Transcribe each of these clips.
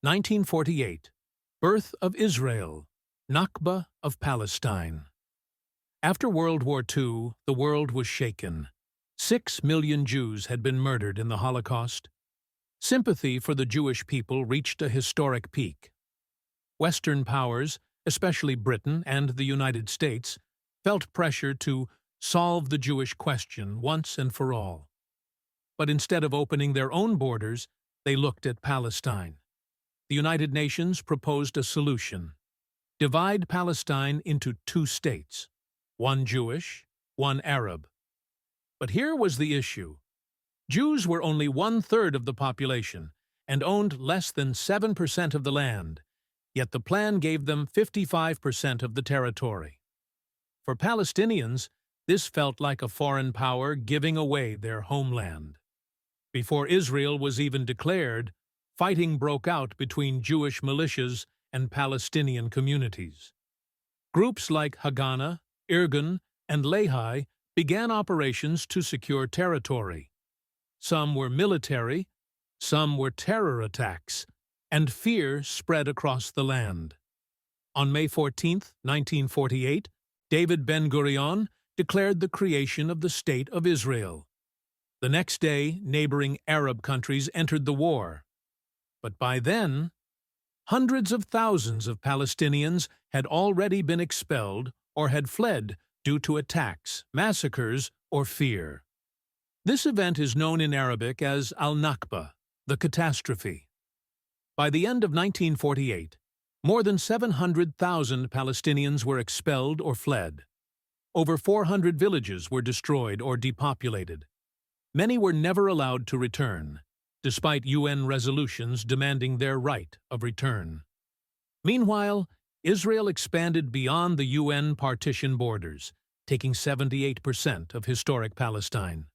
1948. Birth of Israel. Nakba of Palestine. After World War II, the world was shaken. 6 million Jews had been murdered in the Holocaust. Sympathy for the Jewish people reached a historic peak. Western powers, especially Britain and the United States, felt pressure to solve the Jewish question once and for all. But instead of opening their own borders, they looked at Palestine. The United Nations proposed a solution: divide Palestine into 2 states, one Jewish, one Arab. But here was the issue. Jews were only 1/3 of the population and owned less than 7% of the land, yet the plan gave them 55% of the territory. For Palestinians, this felt like a foreign power giving away their homeland. Before Israel was even declared, fighting broke out between Jewish militias and Palestinian communities. Groups like Haganah, Irgun, and Lehi began operations to secure territory. Some were military, some were terror attacks, and fear spread across the land. On May 14, 1948, David Ben-Gurion declared the creation of the State of Israel. The next day, neighboring Arab countries entered the war. But by then, hundreds of thousands of Palestinians had already been expelled or had fled due to attacks, massacres, or fear. This event is known in Arabic as al-Nakba, the catastrophe. By the end of 1948, more than 700,000 Palestinians were expelled or fled. Over 400 villages were destroyed or depopulated. Many were never allowed to return, despite UN resolutions demanding their right of return. Meanwhile, Israel expanded beyond the UN partition borders, taking 78% of historic Palestine.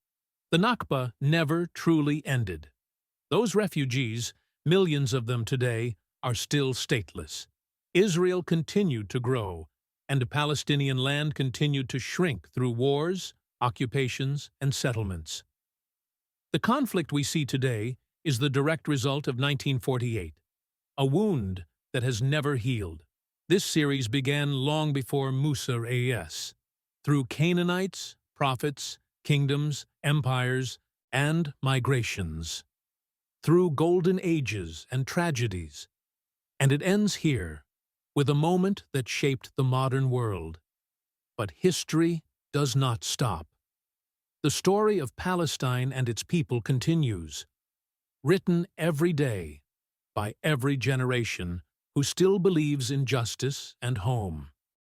The Nakba never truly ended. Those refugees, millions of them today, are still stateless. Israel continued to grow, and Palestinian land continued to shrink through wars, occupations, and settlements. The conflict we see today is the direct result of 1948, a wound that has never healed. This series began long before Musa a.s. through Canaanites, prophets, kingdoms, empires, and migrations, through golden ages and tragedies. And it ends here, with a moment that shaped the modern world. But history does not stop. The story of Palestine and its people continues, written every day by every generation who still believes in justice and home.